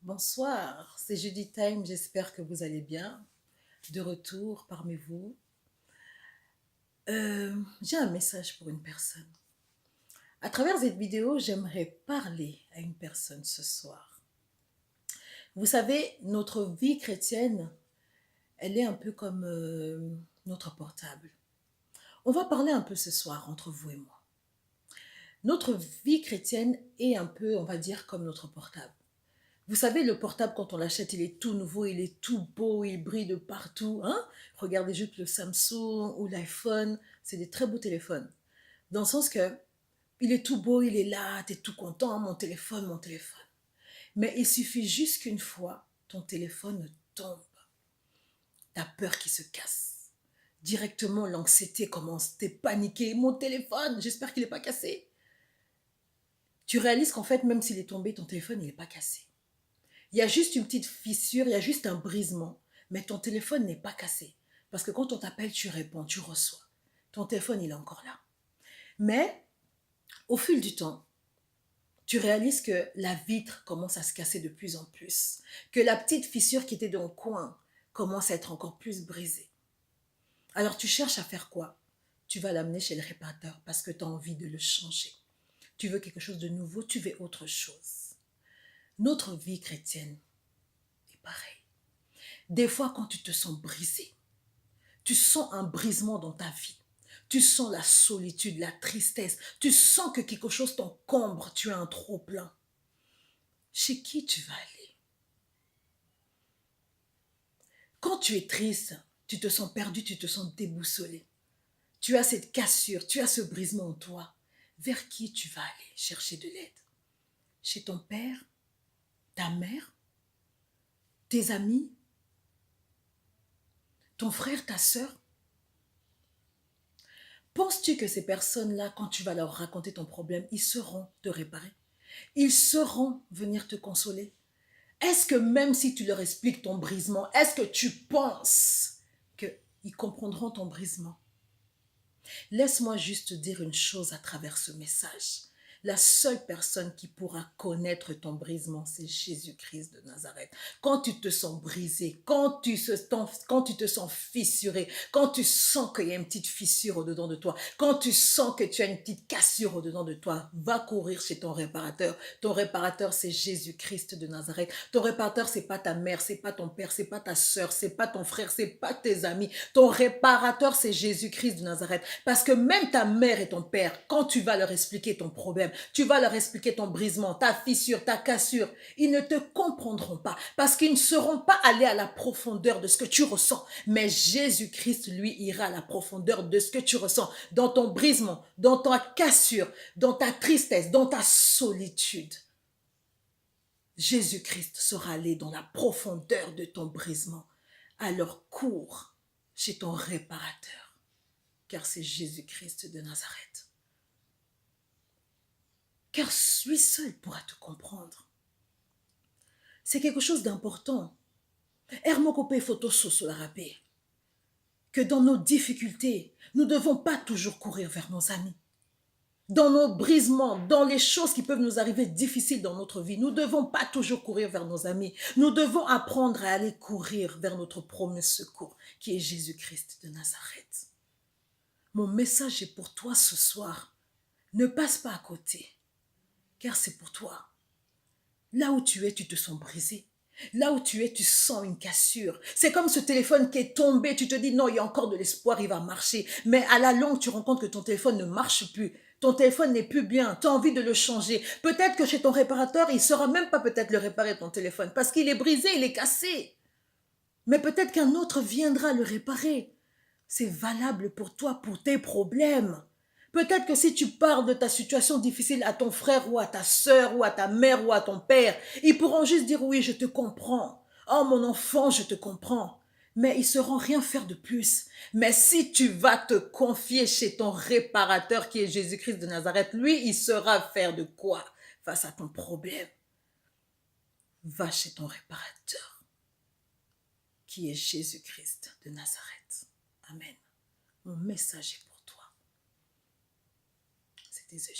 Bonsoir, c'est Judy Time, j'espère que vous allez bien. De retour parmi vous. J'ai un message pour une personne. À travers cette vidéo, j'aimerais parler à une personne ce soir. Vous savez, notre vie chrétienne, elle est un peu comme notre portable. On va parler un peu ce soir entre vous et moi. Notre vie chrétienne est un peu, on va dire, comme notre portable. Vous savez, le portable, quand on l'achète, il est tout nouveau, il est tout beau, il brille de partout. Hein? Regardez juste le Samsung ou l'iPhone, c'est des très beaux téléphones. Dans le sens que, il est tout beau, il est là, tu es tout content, mon téléphone, mon téléphone. Mais il suffit juste qu'une fois, ton téléphone tombe. Tu as peur qu'il se casse. Directement, l'anxiété commence, tu es paniqué. Mon téléphone, j'espère qu'il n'est pas cassé. Tu réalises qu'en fait, même s'il est tombé, ton téléphone, il n'est pas cassé. Il y a juste une petite fissure, il y a juste un brisement. Mais ton téléphone n'est pas cassé. Parce que quand on t'appelle, tu réponds, tu reçois. Ton téléphone, il est encore là. Mais au fil du temps, tu réalises que la vitre commence à se casser de plus en plus. Que la petite fissure qui était dans le coin commence à être encore plus brisée. Alors tu cherches à faire quoi? Tu vas l'amener chez le réparateur parce que tu as envie de le changer. Tu veux quelque chose de nouveau, tu veux autre chose. Notre vie chrétienne est pareille. Des fois, quand tu te sens brisé, tu sens un brisement dans ta vie. Tu sens la solitude, la tristesse. Tu sens que quelque chose t'encombre, tu as un trop-plein. Chez qui tu vas aller? Quand tu es triste, tu te sens perdu, tu te sens déboussolé. Tu as cette cassure, tu as ce brisement en toi. Vers qui tu vas aller chercher de l'aide? Chez ton père, ta mère, tes amis, ton frère, ta sœur? Penses-tu que ces personnes-là, quand tu vas leur raconter ton problème, ils sauront te réparer? Ils sauront venir te consoler? Est-ce que même si tu leur expliques ton brisement, est-ce que tu penses qu'ils comprendront ton brisement? Laisse-moi juste te dire une chose à travers ce message. La seule personne qui pourra connaître ton brisement, c'est Jésus-Christ de Nazareth. Quand tu te sens brisé, quand tu te sens fissuré, quand tu sens qu'il y a une petite fissure au-dedans de toi, quand tu sens que tu as une petite cassure au-dedans de toi, va courir chez ton réparateur. Ton réparateur, c'est Jésus-Christ de Nazareth. Ton réparateur, c'est pas ta mère, c'est pas ton père, c'est pas ta soeur, c'est pas ton frère, c'est pas tes amis. Ton réparateur, c'est Jésus-Christ de Nazareth. Parce que même ta mère et ton père, quand tu vas leur expliquer ton problème, tu vas leur expliquer ton brisement, ta fissure, ta cassure, ils ne te comprendront pas parce qu'ils ne seront pas allés à la profondeur de ce que tu ressens. Mais Jésus-Christ, lui, ira à la profondeur de ce que tu ressens dans ton brisement, dans ta cassure, dans ta tristesse, dans ta solitude. Jésus-Christ sera allé dans la profondeur de ton brisement. Alors cours chez ton réparateur, car c'est Jésus-Christ de Nazareth. Car lui seul pourra te comprendre. C'est quelque chose d'important. Hermokopé photo la rapé. Que dans nos difficultés, nous ne devons pas toujours courir vers nos amis. Dans nos brisements, dans les choses qui peuvent nous arriver difficiles dans notre vie, nous ne devons pas toujours courir vers nos amis. Nous devons apprendre à aller courir vers notre premier secours, qui est Jésus-Christ de Nazareth. Mon message est pour toi ce soir. Ne passe pas à côté, car c'est pour toi. Là où tu es, tu te sens brisé. Là où tu es, tu sens une cassure. C'est comme ce téléphone qui est tombé. Tu te dis, non, il y a encore de l'espoir, il va marcher. Mais à la longue, tu rends compte que ton téléphone ne marche plus. Ton téléphone n'est plus bien. Tu as envie de le changer. Peut-être que chez ton réparateur, il ne saura même pas peut-être le réparer, ton téléphone, parce qu'il est brisé, il est cassé. Mais peut-être qu'un autre viendra le réparer. C'est valable pour toi, pour tes problèmes. Peut-être que si tu parles de ta situation difficile à ton frère ou à ta sœur ou à ta mère ou à ton père, ils pourront juste dire oui, je te comprends. Oh mon enfant, je te comprends. Mais ils ne sauront rien faire de plus. Mais si tu vas te confier chez ton réparateur qui est Jésus-Christ de Nazareth, lui, il saura faire de quoi face à ton problème. Va chez ton réparateur qui est Jésus-Christ de Nazareth. Amen. Mon message est pour toi. C'était The